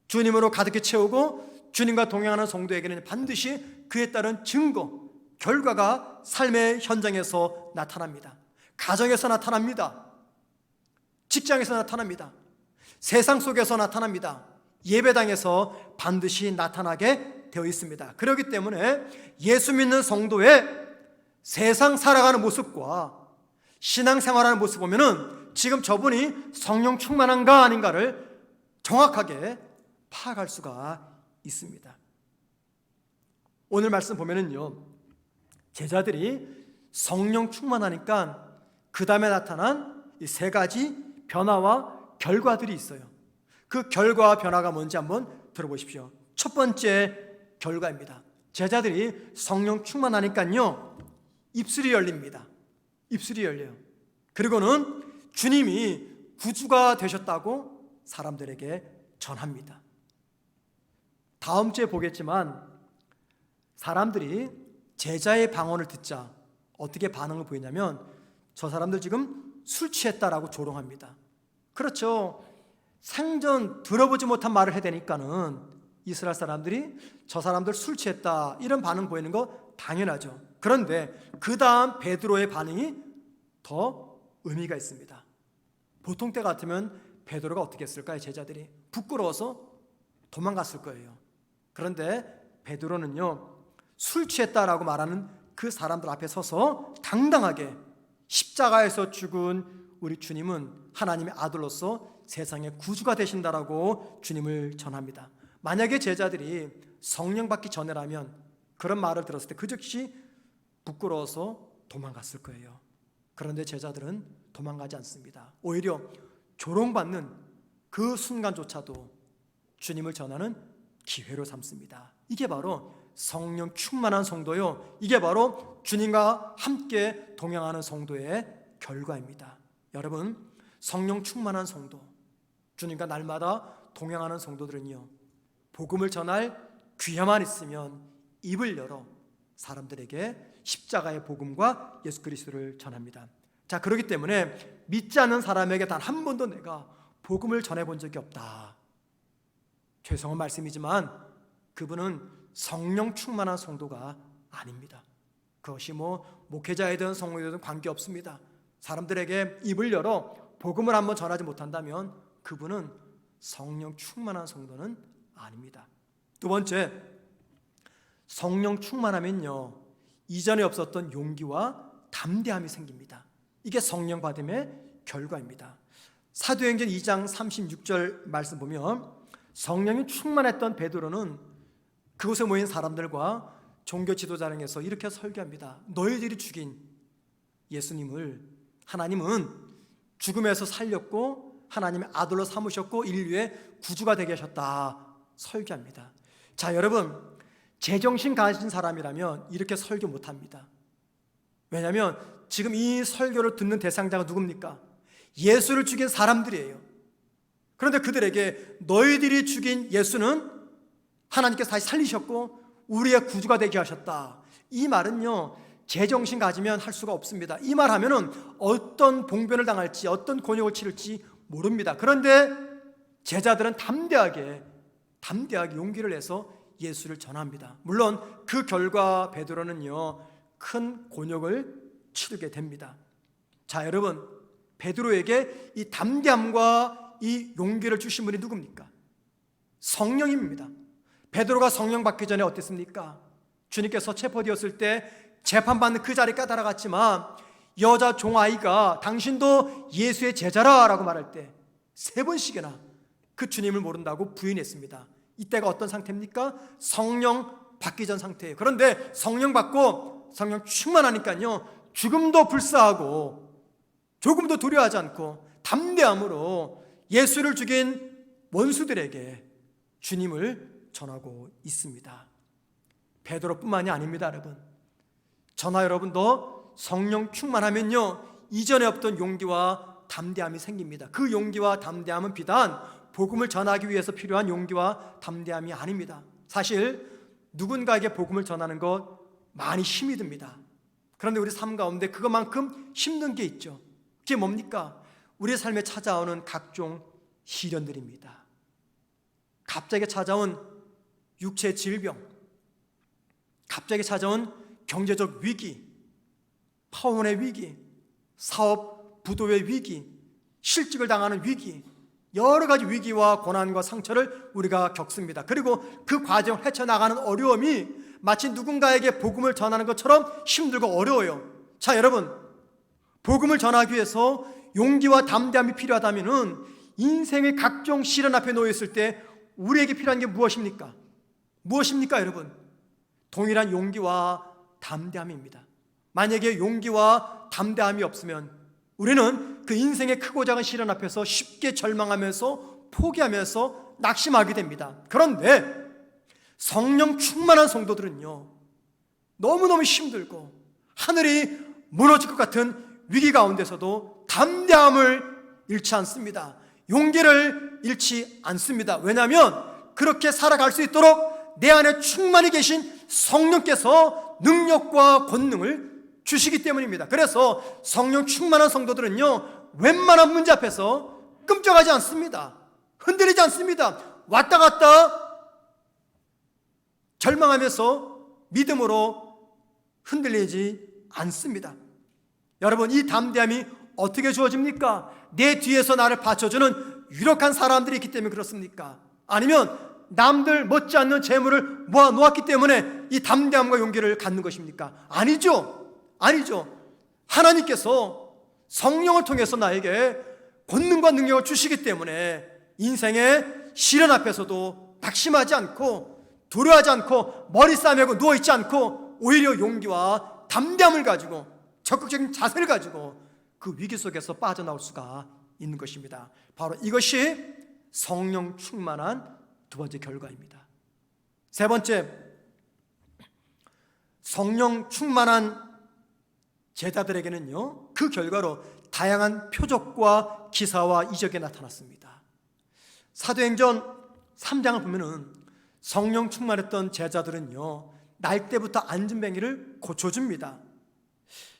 주님으로 가득히 채우고 주님과 동행하는 성도에게는 반드시 그에 따른 증거, 결과가 삶의 현장에서 나타납니다. 가정에서 나타납니다. 직장에서 나타납니다. 세상 속에서 나타납니다. 예배당에서 반드시 나타나게 되어 있습니다. 그렇기 때문에 예수 믿는 성도의 세상 살아가는 모습과 신앙생활하는 모습 보면은 지금 저분이 성령 충만한가 아닌가를 정확하게 파악할 수가 있습니다. 오늘 말씀 보면은요, 제자들이 성령 충만하니까 그 다음에 나타난 이 세 가지 변화와 결과들이 있어요. 그 결과와 변화가 뭔지 한번 들어보십시오. 첫 번째 결과입니다. 제자들이 성령 충만하니까요, 입술이 열립니다. 입술이 열려요. 그리고는 주님이 구주가 되셨다고 사람들에게 전합니다. 다음 주에 보겠지만 사람들이 제자의 방언을 듣자 어떻게 반응을 보이냐면, 저 사람들 지금 술 취했다라고 조롱합니다. 그렇죠. 생전 들어보지 못한 말을 해대니까는 이스라엘 사람들이 저 사람들 술 취했다 이런 반응 보이는 거 당연하죠. 그런데 그 다음 베드로의 반응이 더 의미가 있습니다. 보통 때 같으면 베드로가 어떻게 했을까요? 제자들이 부끄러워서 도망갔을 거예요. 그런데 베드로는요, 술 취했다라고 말하는 그 사람들 앞에 서서 당당하게 십자가에서 죽은 우리 주님은 하나님의 아들로서 세상의 구주가 되신다라고 주님을 전합니다. 만약에 제자들이 성령 받기 전에라면 그런 말을 들었을 때 그 즉시 부끄러워서 도망갔을 거예요. 그런데 제자들은 도망가지 않습니다. 오히려 조롱받는 그 순간조차도 주님을 전하는 기회로 삼습니다. 이게 바로 성령 충만한 성도요, 이게 바로 주님과 함께 동행하는 성도의 결과입니다. 여러분, 성령 충만한 성도, 주님과 날마다 동행하는 성도들은요, 복음을 전할 귀함만 있으면 입을 열어 사람들에게 십자가의 복음과 예수 그리스도를 전합니다. 자, 그렇기 때문에 믿지 않는 사람에게 단 한 번도 내가 복음을 전해본 적이 없다. 죄송한 말씀이지만 그분은 성령 충만한 성도가 아닙니다. 그것이 목회자이든 성도이든 관계없습니다. 사람들에게 입을 열어 복음을 한번 전하지 못한다면 그분은 성령 충만한 성도는 아닙니다. 두 번째, 성령 충만하면요, 이전에 없었던 용기와 담대함이 생깁니다. 이게 성령 받음의 결과입니다. 사도행전 2장 36절 말씀 보면 성령이 충만했던 베드로는 그곳에 모인 사람들과 종교 지도자에서 이렇게 설교합니다. 너희들이 죽인 예수님을 하나님은 죽음에서 살렸고 하나님의 아들로 삼으셨고 인류의 구주가 되게 하셨다 설교합니다. 자, 여러분, 제정신 가진 사람이라면 이렇게 설교 못합니다. 왜냐하면 지금 이 설교를 듣는 대상자가 누굽니까? 예수를 죽인 사람들이에요. 그런데 그들에게 너희들이 죽인 예수는 하나님께서 다시 살리셨고 우리의 구주가 되게 하셨다. 이 말은요, 제정신 가지면 할 수가 없습니다. 이 말 하면은 어떤 봉변을 당할지, 어떤 곤욕을 치를지 모릅니다. 그런데 제자들은 담대하게 용기를 내서 예수를 전합니다. 물론 그 결과 베드로는요, 큰 곤욕을 치르게 됩니다. 자, 여러분, 베드로에게 이 담대함과 이 용기를 주신 분이 누굽니까? 성령입니다. 베드로가 성령 받기 전에 어땠습니까? 주님께서 체포되었을 때 재판받는 그 자리에 까다라갔지만 여자 종아이가 당신도 예수의 제자라라고 말할 때 3번씩이나 그 주님을 모른다고 부인했습니다. 이때가 어떤 상태입니까? 성령 받기 전 상태예요. 그런데 성령 받고 성령 충만하니까요, 죽음도 불사하고 조금도 두려워하지 않고 담대함으로 예수를 죽인 원수들에게 주님을 전하고 있습니다. 베드로뿐만이 아닙니다, 여러분. 저나 여러분도 성령 충만하면요, 이전에 없던 용기와 담대함이 생깁니다. 그 용기와 담대함은 비단 복음을 전하기 위해서 필요한 용기와 담대함이 아닙니다. 사실 누군가에게 복음을 전하는 것 많이 힘이 듭니다. 그런데 우리 삶 가운데 그것만큼 힘든 게 있죠. 그게 뭡니까? 우리 삶에 찾아오는 각종 시련들입니다. 갑자기 찾아온 육체 질병, 갑자기 찾아온 경제적 위기, 파혼의 위기, 사업 부도의 위기, 실직을 당하는 위기, 여러 가지 위기와 고난과 상처를 우리가 겪습니다. 그리고 그 과정을 헤쳐나가는 어려움이 마치 누군가에게 복음을 전하는 것처럼 힘들고 어려워요. 자, 여러분, 복음을 전하기 위해서 용기와 담대함이 필요하다면 인생의 각종 시련 앞에 놓였을 때 우리에게 필요한 게 무엇입니까? 무엇입니까, 여러분? 동일한 용기와 담대함입니다. 만약에 용기와 담대함이 없으면 우리는 그 인생의 크고 작은 시련 앞에서 쉽게 절망하면서 포기하면서 낙심하게 됩니다. 그런데 성령 충만한 성도들은요, 너무너무 힘들고 하늘이 무너질 것 같은 위기 가운데서도 담대함을 잃지 않습니다. 용기를 잃지 않습니다. 왜냐하면 그렇게 살아갈 수 있도록 내 안에 충만히 계신 성령께서 능력과 권능을 주시기 때문입니다. 그래서 성령 충만한 성도들은요, 웬만한 문제 앞에서 끔찍하지 않습니다. 흔들리지 않습니다. 왔다 갔다 절망하면서 믿음으로 흔들리지 않습니다. 여러분, 이 담대함이 어떻게 주어집니까? 내 뒤에서 나를 받쳐주는 유력한 사람들이 있기 때문에 그렇습니까? 아니면 남들 못지않는 재물을 모아놓았기 때문에 이 담대함과 용기를 갖는 것입니까? 아니죠. 하나님께서 성령을 통해서 나에게 권능과 능력을 주시기 때문에 인생의 시련 앞에서도 낙심하지 않고 두려워하지 않고 머리 싸매고 누워있지 않고 오히려 용기와 담대함을 가지고 적극적인 자세를 가지고 그 위기 속에서 빠져나올 수가 있는 것입니다. 바로 이것이 성령 충만한 두 번째 결과입니다. 세 번째, 성령 충만한 제자들에게는요, 그 결과로 다양한 표적과 기사와 이적이 나타났습니다. 사도행전 3장을 보면은 성령 충만했던 제자들은요, 날 때부터 앉은 뱅이를 고쳐줍니다.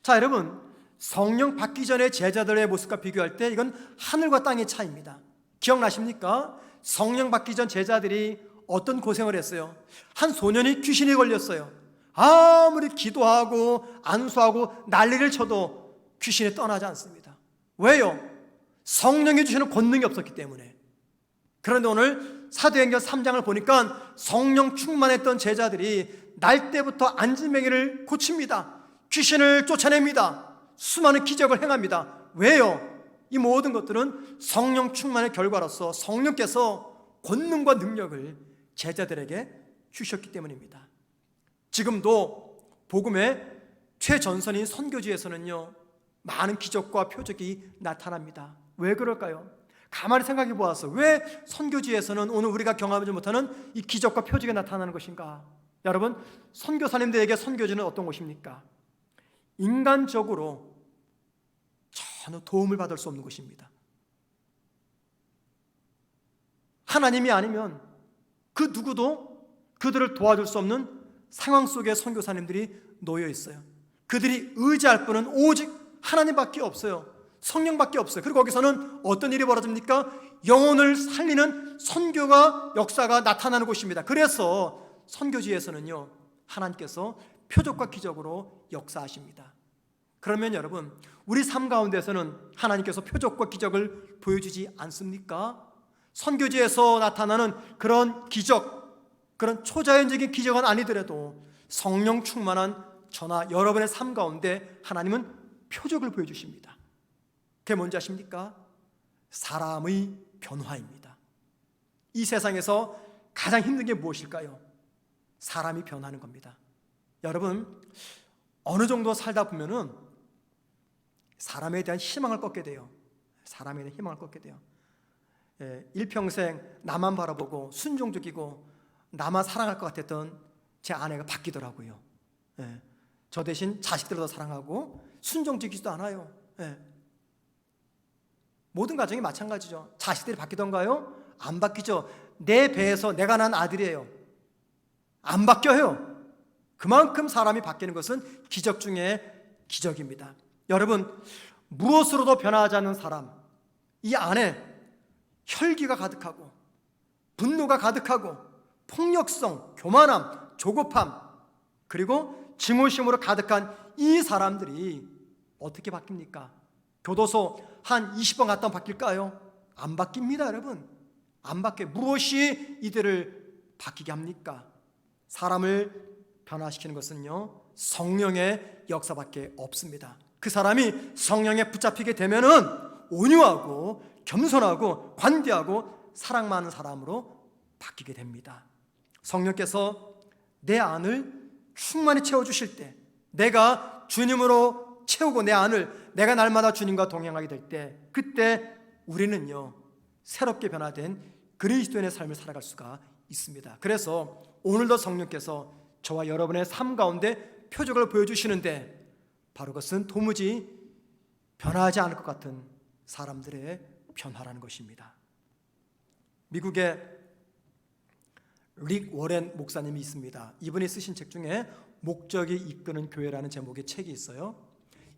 자, 여러분, 성령 받기 전에 제자들의 모습과 비교할 때 이건 하늘과 땅의 차이입니다. 기억나십니까? 성령 받기 전 제자들이 어떤 고생을 했어요? 한 소년이 귀신이 걸렸어요. 아무리 기도하고 안수하고 난리를 쳐도 귀신이 떠나지 않습니다. 왜요? 성령이 주시는 권능이 없었기 때문에. 그런데 오늘 사도행전 3장을 보니까 성령 충만했던 제자들이 날 때부터 앉은 뱅이를 고칩니다. 귀신을 쫓아냅니다. 수많은 기적을 행합니다. 왜요? 이 모든 것들은 성령 충만의 결과로서 성령께서 권능과 능력을 제자들에게 주셨기 때문입니다. 지금도 복음의 최전선인 선교지에서는요, 많은 기적과 표적이 나타납니다. 왜 그럴까요? 가만히 생각해 보았어. 왜 선교지에서는 오늘 우리가 경험하지 못하는 이 기적과 표적이 나타나는 것인가? 여러분, 선교사님들에게 선교지는 어떤 곳입니까? 인간적으로 전혀 도움을 받을 수 없는 곳입니다. 하나님이 아니면 그 누구도 그들을 도와줄 수 없는 상황 속에 선교사님들이 놓여 있어요. 그들이 의지할 분은 오직 하나님밖에 없어요. 성령밖에 없어요. 그리고 거기서는 어떤 일이 벌어집니까? 영혼을 살리는 선교가 역사가 나타나는 곳입니다. 그래서 선교지에서는요, 하나님께서 표적과 기적으로 역사하십니다. 그러면 여러분, 우리 삶 가운데서는 하나님께서 표적과 기적을 보여주지 않습니까? 선교지에서 나타나는 그런 기적, 그런 초자연적인 기적은 아니더라도 성령 충만한 저나 여러분의 삶 가운데 하나님은 표적을 보여주십니다. 그게 뭔지 아십니까? 사람의 변화입니다. 이 세상에서 가장 힘든 게 무엇일까요? 사람이 변하는 겁니다. 여러분, 어느 정도 살다 보면은 사람에 대한 희망을 꺾게 돼요. 사람에 대한 희망을 꺾게 돼요. 일평생 나만 바라보고 순종적이고 나만 사랑할 것 같았던 제 아내가 바뀌더라고요. 저 대신 자식들을 더 사랑하고 순종적이지도 않아요. 모든 가정이 마찬가지죠. 자식들이 바뀌던가요? 안 바뀌죠. 내 배에서 내가 낳은 아들이에요. 안 바뀌어요. 그만큼 사람이 바뀌는 것은 기적 중에 기적입니다. 여러분, 무엇으로도 변화하지 않는 사람, 이 안에 혈기가 가득하고 분노가 가득하고 폭력성, 교만함, 조급함, 그리고 증오심으로 가득한 이 사람들이 어떻게 바뀝니까? 교도소 한 20번 갔다 오면 바뀔까요? 안 바뀝니다, 여러분. 안 바뀌어요. 무엇이 이들을 바뀌게 합니까? 사람을 변화시키는 것은요, 성령의 역사밖에 없습니다. 그 사람이 성령에 붙잡히게 되면은 온유하고 겸손하고 관대하고 사랑 많은 사람으로 바뀌게 됩니다. 성령께서 내 안을 충만히 채워주실 때, 내가 주님으로 채우고 내 안을 내가 날마다 주님과 동행하게 될 때, 그때 우리는요, 새롭게 변화된 그리스도인의 삶을 살아갈 수가 있습니다. 그래서 오늘도 성령께서 저와 여러분의 삶 가운데 표적을 보여주시는데, 바로 그것은 도무지 변하지 않을 것 같은 사람들의 변화라는 것입니다. 미국의 릭 워렌 목사님이 있습니다. 이분이 쓰신 책 중에 목적이 이끄는 교회라는 제목의 책이 있어요.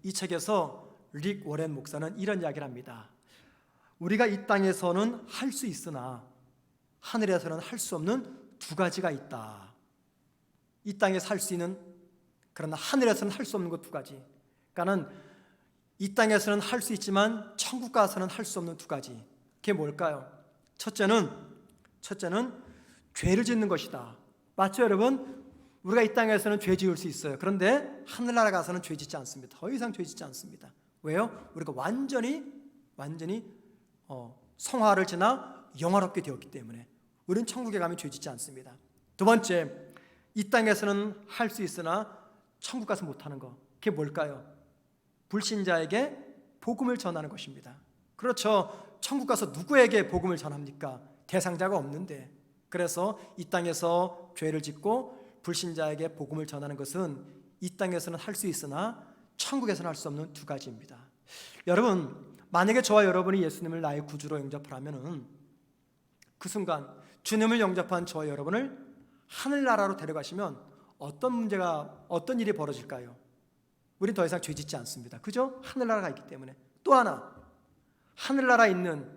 이 책에서 릭 워렌 목사는 이런 이야기를 합니다. 우리가 이 땅에서는 할 수 있으나 하늘에서는 할 수 없는 두 가지가 있다. 이 땅에서 할 수 있는, 그러나 하늘에서는 할 수 없는 것 두 가지. 그러니까는 이 땅에서는 할 수 있지만 천국 가서는 할 수 없는 두 가지. 그게 뭘까요? 첫째는 죄를 짓는 것이다. 맞죠, 여러분? 우리가 이 땅에서는 죄 지을 수 있어요. 그런데 하늘나라 가서는 죄 짓지 않습니다. 더 이상 죄 짓지 않습니다. 왜요? 우리가 완전히 성화를 지나 영화롭게 되었기 때문에 우리는 천국에 가면 죄 짓지 않습니다. 두 번째, 이 땅에서는 할 수 있으나 천국 가서 못하는 거. 그게 뭘까요? 불신자에게 복음을 전하는 것입니다. 그렇죠. 천국 가서 누구에게 복음을 전합니까? 대상자가 없는데. 그래서 이 땅에서 죄를 짓고 불신자에게 복음을 전하는 것은 이 땅에서는 할 수 있으나 천국에서는 할 수 없는 두 가지입니다. 여러분, 만약에 저와 여러분이 예수님을 나의 구주로 영접을 하면은 그 순간 주님을 영접한 저와 여러분을 하늘나라로 데려가시면 어떤 일이 벌어질까요? 우린 더 이상 죄 짓지 않습니다. 그죠? 하늘나라가 있기 때문에. 또 하나, 하늘나라에 있는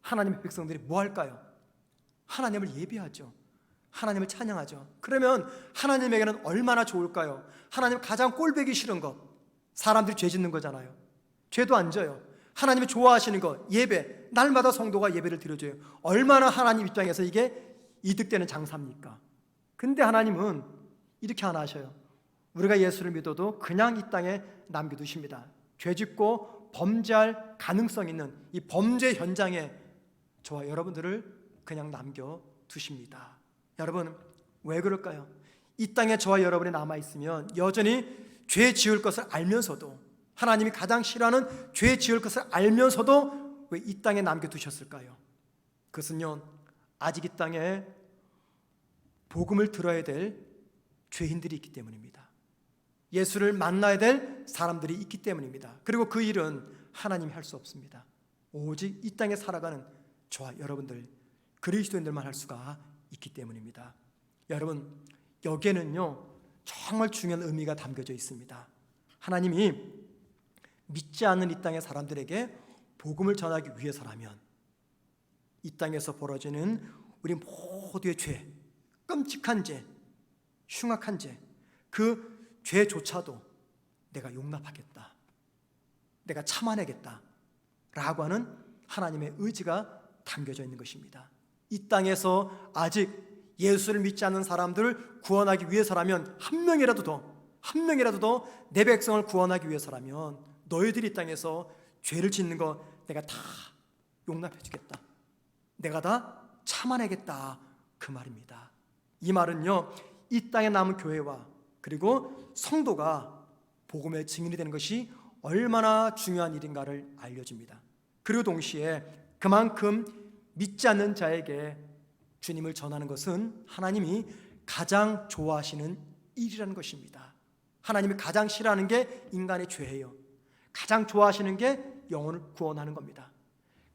하나님의 백성들이 뭐 할까요? 하나님을 예배하죠. 하나님을 찬양하죠. 그러면 하나님에게는 얼마나 좋을까요? 하나님 가장 꼴보기 싫은 것, 사람들이 죄 짓는 거잖아요. 죄도 안 져요. 하나님이 좋아하시는 것, 예배, 날마다 성도가 예배를 드려줘요. 얼마나 하나님 입장에서 이게 이득되는 장사입니까? 근데 하나님은 이렇게 안 하셔요. 우리가 예수를 믿어도 그냥 이 땅에 남겨두십니다. 죄 짓고 범죄할 가능성 있는 이 범죄 현장에 저와 여러분들을 그냥 남겨두십니다. 여러분, 왜 그럴까요? 이 땅에 저와 여러분이 남아있으면 여전히 죄 지을 것을 알면서도, 하나님이 가장 싫어하는 죄 지을 것을 알면서도 왜 이 땅에 남겨두셨을까요? 그것은요, 아직 이 땅에 복음을 들어야 될 죄인들이 있기 때문입니다. 예수를 만나야 될 사람들이 있기 때문입니다. 그리고 그 일은 하나님이 할 수 없습니다. 오직 이 땅에 살아가는 저와 여러분들, 그리스도인들만 할 수가 있기 때문입니다. 여러분, 여기에는요 정말 중요한 의미가 담겨져 있습니다. 하나님이 믿지 않는 이 땅의 사람들에게 복음을 전하기 위해서라면 이 땅에서 벌어지는 우리 모두의 죄, 끔찍한 죄, 흉악한 죄, 그 죄조차도 내가 용납하겠다, 내가 참아내겠다 라고 하는 하나님의 의지가 담겨져 있는 것입니다. 이 땅에서 아직 예수를 믿지 않는 사람들을 구원하기 위해서라면 한 명이라도 더 내 백성을 구원하기 위해서라면 너희들이 이 땅에서 죄를 짓는 거 내가 다 용납해 주겠다, 내가 다 참아내겠다, 그 말입니다. 이 말은요, 이 땅에 남은 교회와 그리고 성도가 복음의 증인이 되는 것이 얼마나 중요한 일인가를 알려줍니다. 그리고 동시에 그만큼 믿지 않는 자에게 주님을 전하는 것은 하나님이 가장 좋아하시는 일이라는 것입니다. 하나님이 가장 싫어하는 게 인간의 죄예요. 가장 좋아하시는 게 영혼을 구원하는 겁니다.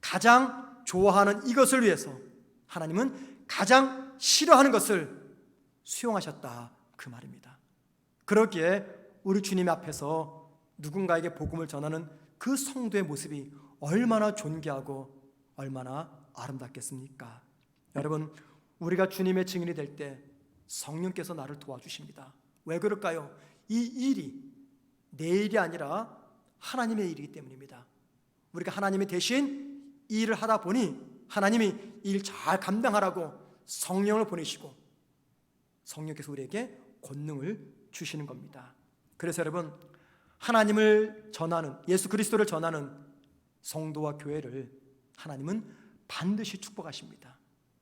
가장 좋아하는 이것을 위해서 하나님은 가장 싫어하는 것을 수용하셨다, 그 말입니다. 그러기에 우리 주님 앞에서 누군가에게 복음을 전하는 그 성도의 모습이 얼마나 존귀하고 얼마나 아름답겠습니까? 여러분, 우리가 주님의 증인이 될 때 성령께서 나를 도와주십니다. 왜 그럴까요? 이 일이 내 일이 아니라 하나님의 일이기 때문입니다. 우리가 하나님의 대신 이 일을 하다 보니 하나님이 이 일 잘 감당하라고 성령을 보내시고 성령께서 우리에게 권능을 주시는 겁니다. 그래서 여러분, 하나님을 전하는, 예수 그리스도를 전하는 성도와 교회를 하나님은 반드시 축복하십니다.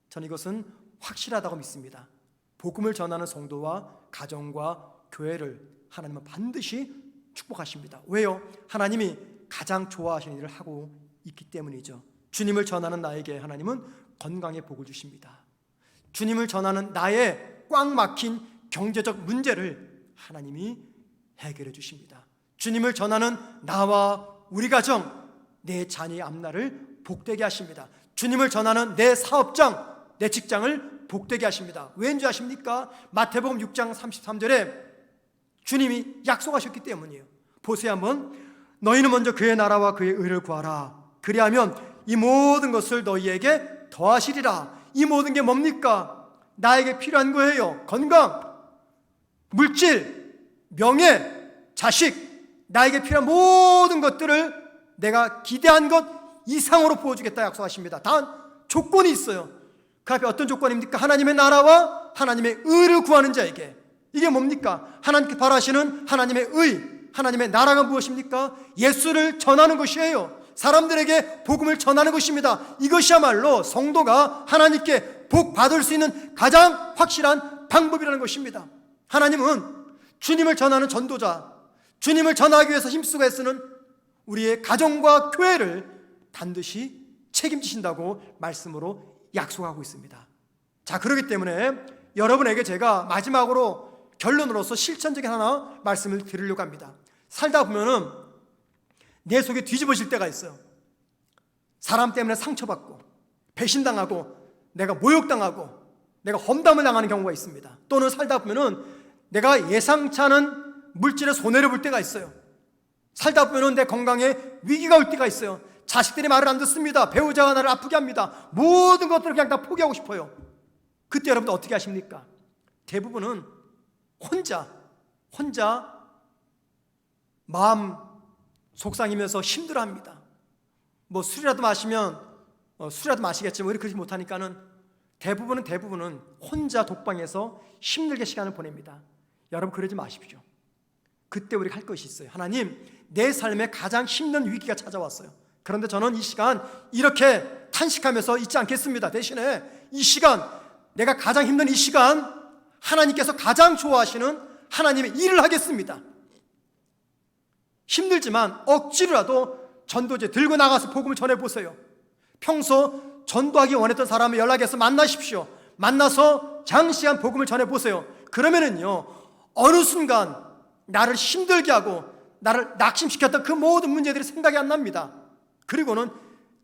저는 이것은 확실하다고 믿습니다. 복음을 전하는 성도와 가정과 교회를 하나님은 반드시 축복하십니다. 왜요? 하나님이 가장 좋아하시는 일을 하고 있기 때문이죠. 주님을 전하는 나에게 하나님은 건강의 복을 주십니다. 주님을 전하는 나의 꽉 막힌 경제적 문제를 하나님이 해결해 주십니다. 주님을 전하는 나와 우리 가정, 내 자녀의 앞날을 복되게 하십니다. 주님을 전하는 내 사업장, 내 직장을 복되게 하십니다. 왠지 아십니까? 마태복음 6장 33절에 주님이 약속하셨기 때문이에요. 보세요 한번. 너희는 먼저 그의 나라와 그의 의를 구하라. 그리하면 이 모든 것을 너희에게 더하시리라. 이 모든 게 뭡니까? 나에게 필요한 거예요. 건강, 물질, 명예, 자식, 나에게 필요한 모든 것들을 내가 기대한 것 이상으로 부어주겠다 약속하십니다. 단 조건이 있어요. 그 앞에 어떤 조건입니까? 하나님의 나라와 하나님의 의를 구하는 자에게. 이게 뭡니까? 하나님께 바라시는 하나님의 의, 하나님의 나라가 무엇입니까? 예수를 전하는 것이에요. 사람들에게 복음을 전하는 것입니다. 이것이야말로 성도가 하나님께 복 받을 수 있는 가장 확실한 방법이라는 것입니다. 하나님은 주님을 전하는 전도자, 주님을 전하기 위해서 힘쓰고 애쓰는 우리의 가정과 교회를 반드시 책임지신다고 말씀으로 약속하고 있습니다. 자, 그렇기 때문에 여러분에게 제가 마지막으로 결론으로서 실천적인 하나 말씀을 드리려고 합니다. 살다 보면은 내 속에 뒤집어질 때가 있어요. 사람 때문에 상처받고 배신당하고 내가 모욕당하고 내가 험담을 당하는 경우가 있습니다. 또는 살다 보면은 내가 예상치 않은 물질에 손해를 볼 때가 있어요. 살다 보면은 내 건강에 위기가 올 때가 있어요. 자식들이 말을 안 듣습니다. 배우자가 나를 아프게 합니다. 모든 것들을 그냥 다 포기하고 싶어요. 그때 여러분들 어떻게 하십니까? 대부분은 혼자 마음 속상이면서 힘들어합니다. 뭐 술이라도 마시면 술이라도 마시겠지만 우리 그렇게 못하니까는 대부분은 혼자 독방에서 힘들게 시간을 보냅니다. 여러분 그러지 마십시오. 그때 우리가 할 것이 있어요. 하나님, 내 삶에 가장 힘든 위기가 찾아왔어요. 그런데 저는 이 시간 이렇게 탄식하면서 있지 않겠습니다. 대신에 이 시간, 내가 가장 힘든 이 시간 하나님께서 가장 좋아하시는 하나님의 일을 하겠습니다. 힘들지만 억지로라도 전도제 들고 나가서 복음을 전해보세요. 평소 전도하기 원했던 사람을 연락해서 만나십시오. 만나서 장시간 복음을 전해보세요. 그러면은요, 어느 순간 나를 힘들게 하고 나를 낙심시켰던 그 모든 문제들이 생각이 안 납니다. 그리고는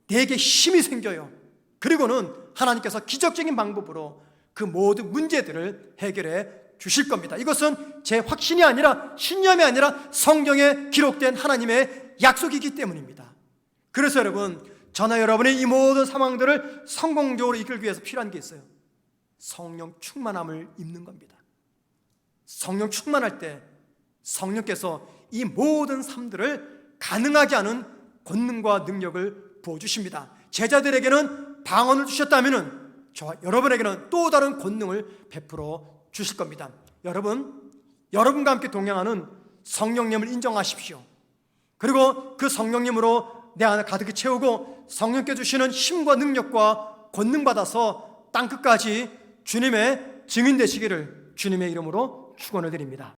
내게 힘이 생겨요. 그리고는 하나님께서 기적적인 방법으로 그 모든 문제들을 해결해 주실 겁니다. 이것은 제 확신이 아니라, 신념이 아니라 성경에 기록된 하나님의 약속이기 때문입니다. 그래서 여러분, 저나 여러분의 이 모든 상황들을 성공적으로 이끌기 위해서 필요한 게 있어요. 성령 충만함을 입는 겁니다. 성령 충만할 때 성령께서 이 모든 삶들을 가능하게 하는 권능과 능력을 부어주십니다. 제자들에게는 방언을 주셨다면 저와 여러분에게는 또 다른 권능을 베풀어 주실 겁니다. 여러분과 함께 동행하는 성령님을 인정하십시오. 그리고 그 성령님으로 내 안을 가득히 채우고 성령께 주시는 힘과 능력과 권능 받아서 땅끝까지 주님의 증인 되시기를 주님의 이름으로 축원을 드립니다.